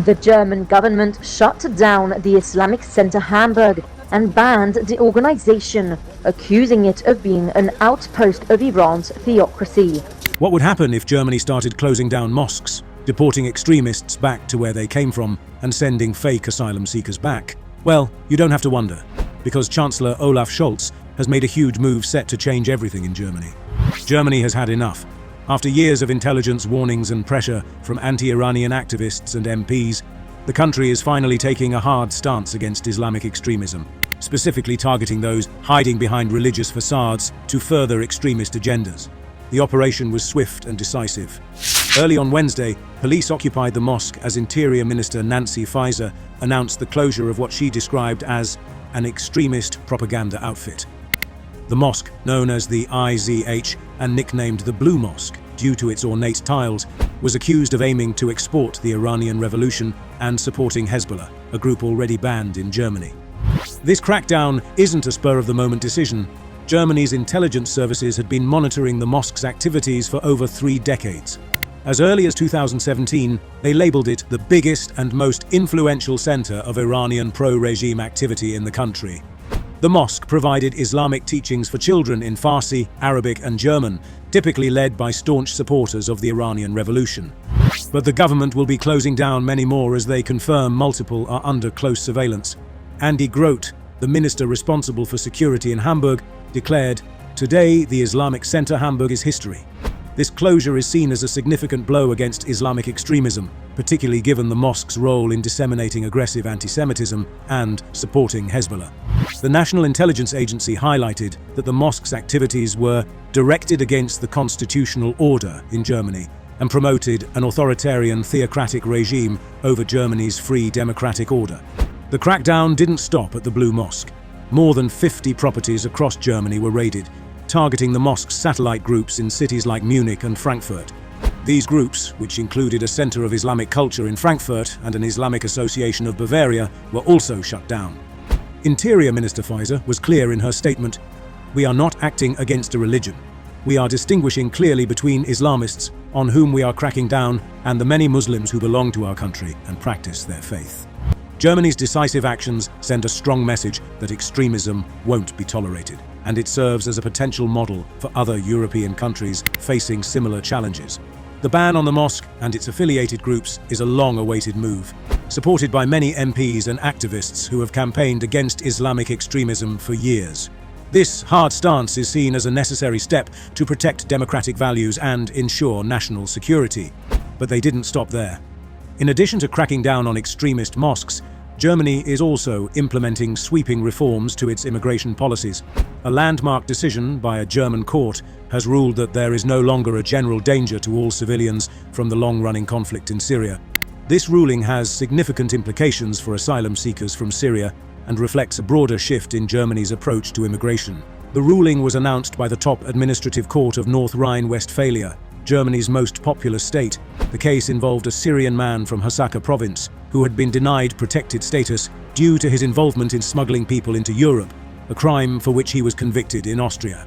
The German government shut down the Islamic Center Hamburg and banned the organization, accusing it of being an outpost of Iran's theocracy. What would happen if Germany started closing down mosques, deporting extremists back to where they came from, and sending fake asylum seekers back? Well, you don't have to wonder, because Chancellor Olaf Scholz has made a huge move set to change everything in Germany. Germany has had enough. After years of intelligence warnings and pressure from anti-Iranian activists and MPs, the country is finally taking a hard stance against Islamic extremism, specifically targeting those hiding behind religious facades to further extremist agendas. The operation was swift and decisive. Early on Wednesday, police occupied the mosque as Interior Minister Nancy Faeser announced the closure of what she described as an extremist propaganda outfit. The mosque, known as the IZH and nicknamed the Blue Mosque due to its ornate tiles, was accused of aiming to export the Iranian Revolution and supporting Hezbollah, a group already banned in Germany. This crackdown isn't a spur-of-the-moment decision. Germany's intelligence services had been monitoring the mosque's activities for over 3 decades. As early as 2017, they labeled it the biggest and most influential center of Iranian pro-regime activity in the country. The mosque provided Islamic teachings for children in Farsi, Arabic and German, typically led by staunch supporters of the Iranian Revolution. But the government will be closing down many more as they confirm multiple are under close surveillance. Andy Grote, the minister responsible for security in Hamburg, declared, "Today, the Islamic Center Hamburg is history." This closure is seen as a significant blow against Islamic extremism, particularly given the mosque's role in disseminating aggressive anti-Semitism and supporting Hezbollah. The National Intelligence Agency highlighted that the mosque's activities were directed against the constitutional order in Germany and promoted an authoritarian theocratic regime over Germany's free democratic order. The crackdown didn't stop at the Blue Mosque. More than 50 properties across Germany were raided, targeting the mosque's satellite groups in cities like Munich and Frankfurt. These groups, which included a center of Islamic culture in Frankfurt and an Islamic Association of Bavaria, were also shut down. Interior Minister Faeser was clear in her statement, "We are not acting against a religion. We are distinguishing clearly between Islamists, on whom we are cracking down, and the many Muslims who belong to our country and practice their faith." Germany's decisive actions send a strong message that extremism won't be tolerated, and it serves as a potential model for other European countries facing similar challenges. The ban on the mosque and its affiliated groups is a long-awaited move, supported by many MPs and activists who have campaigned against Islamic extremism for years. This hard stance is seen as a necessary step to protect democratic values and ensure national security. But they didn't stop there. In addition to cracking down on extremist mosques, Germany is also implementing sweeping reforms to its immigration policies. A landmark decision by a German court has ruled that there is no longer a general danger to all civilians from the long-running conflict in Syria. This ruling has significant implications for asylum seekers from Syria and reflects a broader shift in Germany's approach to immigration. The ruling was announced by the top administrative court of North Rhine-Westphalia, Germany's most populous state. The case involved a Syrian man from Hasaka province who had been denied protected status due to his involvement in smuggling people into Europe, a crime for which he was convicted in Austria.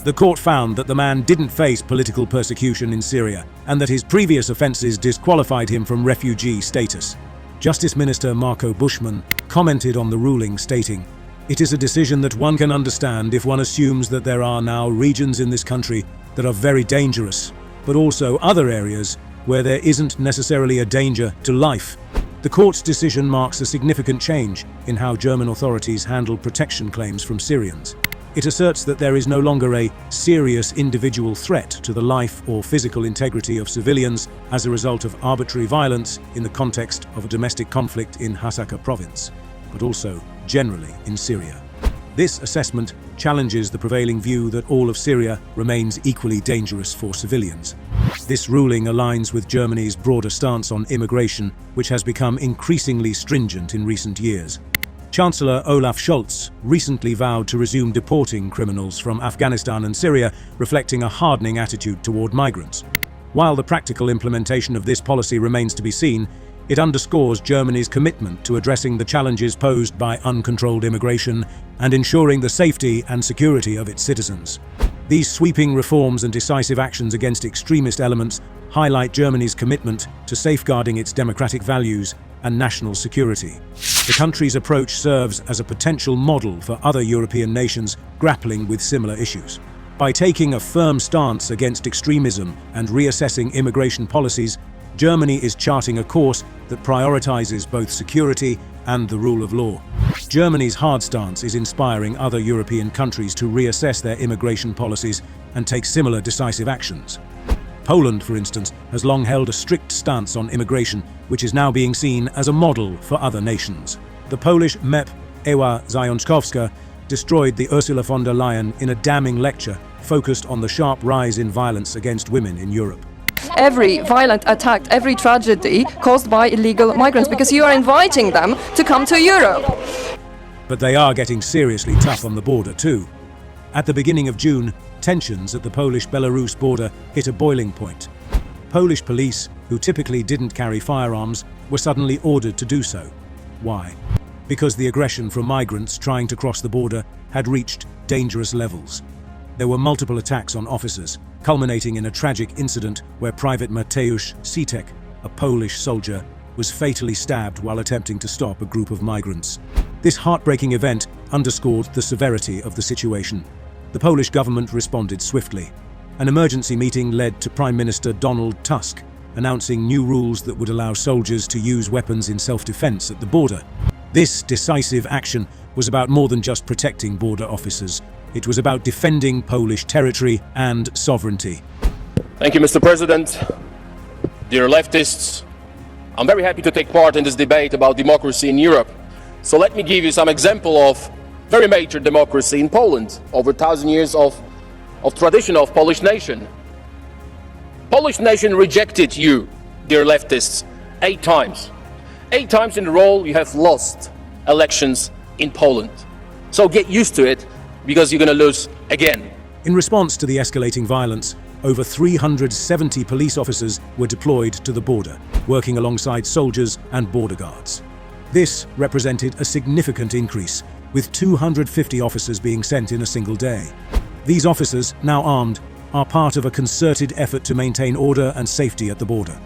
The court found that the man didn't face political persecution in Syria and that his previous offences disqualified him from refugee status. Justice Minister Marco Buschmann commented on the ruling, stating, "It is a decision that one can understand if one assumes that there are now regions in this country that are very dangerous, but also other areas where there isn't necessarily a danger to life." The court's decision marks a significant change in how German authorities handle protection claims from Syrians. It asserts that there is no longer a serious individual threat to the life or physical integrity of civilians as a result of arbitrary violence in the context of a domestic conflict in Hasaka province, but also generally in Syria. This assessment challenges the prevailing view that all of Syria remains equally dangerous for civilians. This ruling aligns with Germany's broader stance on immigration, which has become increasingly stringent in recent years. Chancellor Olaf Scholz recently vowed to resume deporting criminals from Afghanistan and Syria, reflecting a hardening attitude toward migrants. While the practical implementation of this policy remains to be seen, it underscores Germany's commitment to addressing the challenges posed by uncontrolled immigration and ensuring the safety and security of its citizens. These sweeping reforms and decisive actions against extremist elements highlight Germany's commitment to safeguarding its democratic values and national security. The country's approach serves as a potential model for other European nations grappling with similar issues. By taking a firm stance against extremism and reassessing immigration policies, Germany is charting a course that prioritizes both security and the rule of law. Germany's hard stance is inspiring other European countries to reassess their immigration policies and take similar decisive actions. Poland, for instance, has long held a strict stance on immigration, which is now being seen as a model for other nations. The Polish MEP Ewa Zajączkowska destroyed the Ursula von der Leyen in a damning lecture focused on the sharp rise in violence against women in Europe. Every violent attack, every tragedy caused by illegal migrants, because you are inviting them to come to Europe. But they are getting seriously tough on the border too. At the beginning of June, tensions at the Polish-Belarus border hit a boiling point. Polish police, who typically didn't carry firearms, were suddenly ordered to do so. Why? Because the aggression from migrants trying to cross the border had reached dangerous levels. There were multiple attacks on officers, culminating in a tragic incident where Private Mateusz Sitek, a Polish soldier, was fatally stabbed while attempting to stop a group of migrants. This heartbreaking event underscored the severity of the situation. The Polish government responded swiftly. An emergency meeting led to Prime Minister Donald Tusk announcing new rules that would allow soldiers to use weapons in self-defense at the border. This decisive action was about more than just protecting border officers. It was about defending Polish territory and sovereignty. Thank you, Mr. President. Dear leftists, I'm very happy to take part in this debate about democracy in Europe. So let me give you some example of very major democracy in Poland, over 1,000 years of tradition of Polish nation. Polish nation rejected you, dear leftists, 8 times. 8 times in a row you have lost elections in Poland. So get used to it, because you're going to lose again. In response to the escalating violence, over 370 police officers were deployed to the border, working alongside soldiers and border guards. This represented a significant increase, with 250 officers being sent in a single day. These officers, now armed, are part of a concerted effort to maintain order and safety at the border.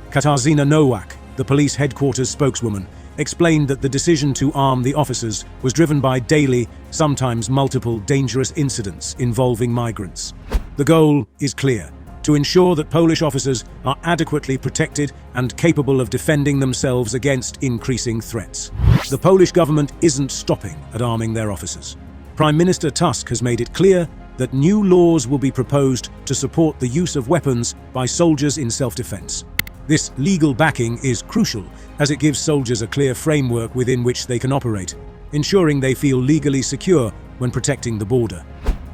Katarzyna Nowak, the police headquarters spokeswoman, explained that the decision to arm the officers was driven by daily, sometimes multiple, dangerous incidents involving migrants. The goal is clear: to ensure that Polish officers are adequately protected and capable of defending themselves against increasing threats. The Polish government isn't stopping at arming their officers. Prime Minister Tusk has made it clear that new laws will be proposed to support the use of weapons by soldiers in self-defense. This legal backing is crucial, as it gives soldiers a clear framework within which they can operate, ensuring they feel legally secure when protecting the border.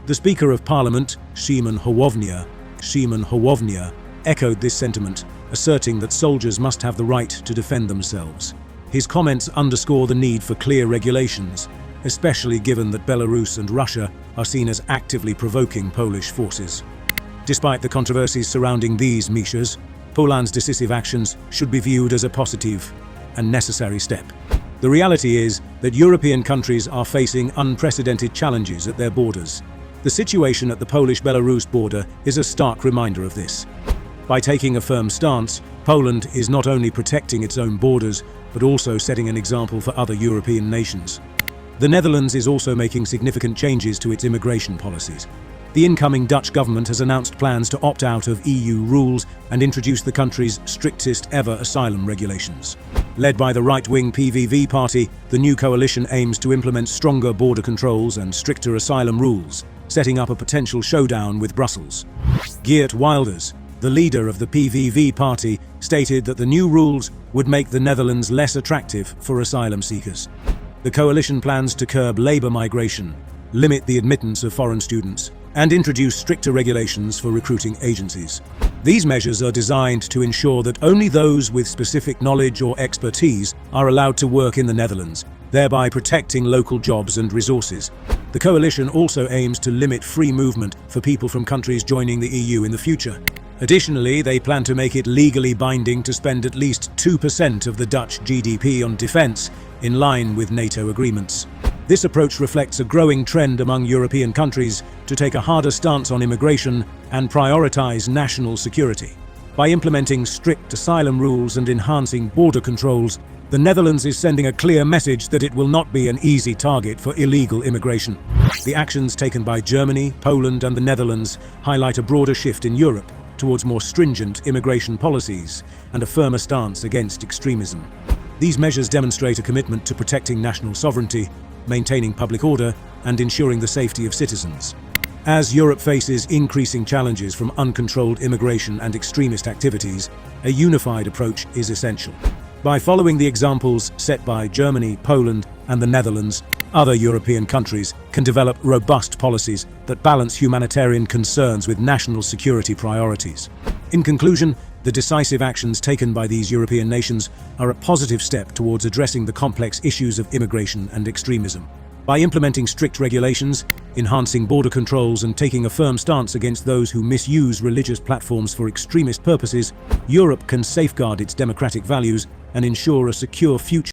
The Speaker of Parliament, Szymon Hołownia, echoed this sentiment, asserting that soldiers must have the right to defend themselves. His comments underscore the need for clear regulations, especially given that Belarus and Russia are seen as actively provoking Polish forces. Despite the controversies surrounding these measures, Poland's decisive actions should be viewed as a positive and necessary step. The reality is that European countries are facing unprecedented challenges at their borders. The situation at the Polish-Belarus border is a stark reminder of this. By taking a firm stance, Poland is not only protecting its own borders, but also setting an example for other European nations. The Netherlands is also making significant changes to its immigration policies. The incoming Dutch government has announced plans to opt out of EU rules and introduce the country's strictest ever asylum regulations. Led by the right-wing PVV party, the new coalition aims to implement stronger border controls and stricter asylum rules, setting up a potential showdown with Brussels. Geert Wilders, the leader of the PVV party, stated that the new rules would make the Netherlands less attractive for asylum seekers. The coalition plans to curb labour migration, limit the admittance of foreign students, and introduce stricter regulations for recruiting agencies. These measures are designed to ensure that only those with specific knowledge or expertise are allowed to work in the Netherlands, thereby protecting local jobs and resources. The coalition also aims to limit free movement for people from countries joining the EU in the future. Additionally, they plan to make it legally binding to spend at least 2% of the Dutch GDP on defence, in line with NATO agreements. This approach reflects a growing trend among European countries to take a harder stance on immigration and prioritize national security. By implementing strict asylum rules and enhancing border controls, the Netherlands is sending a clear message that it will not be an easy target for illegal immigration. The actions taken by Germany, Poland, and the Netherlands highlight a broader shift in Europe towards more stringent immigration policies and a firmer stance against extremism. These measures demonstrate a commitment to protecting national sovereignty, maintaining public order, and ensuring the safety of citizens. As Europe faces increasing challenges from uncontrolled immigration and extremist activities, a unified approach is essential. By following the examples set by Germany, Poland, and the Netherlands, other European countries can develop robust policies that balance humanitarian concerns with national security priorities. In conclusion, the decisive actions taken by these European nations are a positive step towards addressing the complex issues of immigration and extremism. By implementing strict regulations, enhancing border controls, and taking a firm stance against those who misuse religious platforms for extremist purposes, Europe can safeguard its democratic values and ensure a secure future.